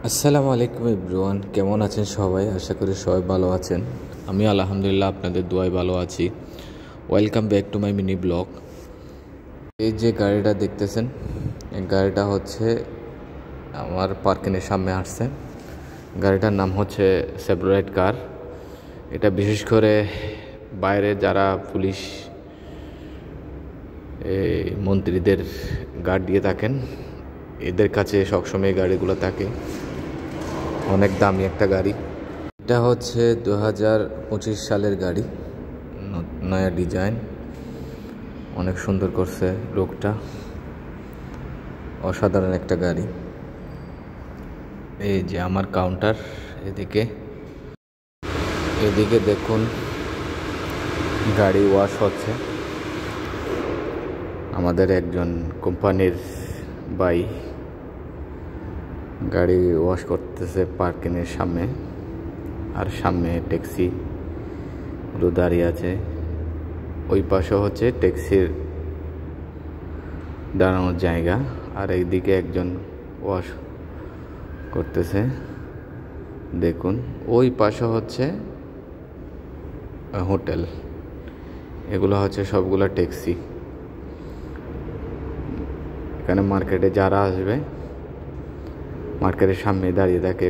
আসসালামু আলাইকুম এভরিওয়ান, কেমন আছেন সবাই? আশা করি সবাই ভালো আছেন। আমি আলহামদুলিল্লাহ আপনাদের দোয়ায় ভালো আছি। Welcome back to my mini blog. এই যে গাড়িটা দেখতেছেন, এই গাড়িটা হচ্ছে আমার পার্কিংয়ের সামনে আসছে। গাড়িটার নাম হচ্ছে সেভরয়েট কার। এটা বিশেষ করে বাইরে যারা পুলিশ মন্ত্রীদের গার্ড দিয়ে থাকেন, এদের কাছে সবসময় গাড়িগুলো থাকে। অনেক দামি একটা গাড়ি। এটা হচ্ছে 2025 সালের গাড়ি, নয়া ডিজাইন, অনেক সুন্দর করছে লোকটা, অসাধারণ একটা গাড়ি। এই যে আমার কাউন্টার, এদিকে এদিকে দেখুন গাড়ি ওয়াশ হচ্ছে। আমাদের একজন কোম্পানির ভাই গাড়ি ওয়াশ করতেছে পার্কিংয়ের সামনে, আর সামনে ট্যাক্সি গুলো দাঁড়িয়ে আছে। ওই পাশে হচ্ছে ট্যাক্সির দাঁড়ানোর জায়গা, আর এইদিকে একজন ওয়াশ করতেছে। দেখুন ওই পাশে হচ্ছে হোটেল। এগুলো হচ্ছে সবগুলো ট্যাক্সি। এখানে মার্কেটে যারা আসবে মার্কেটের সামনে দাঁড়িয়ে থাকে।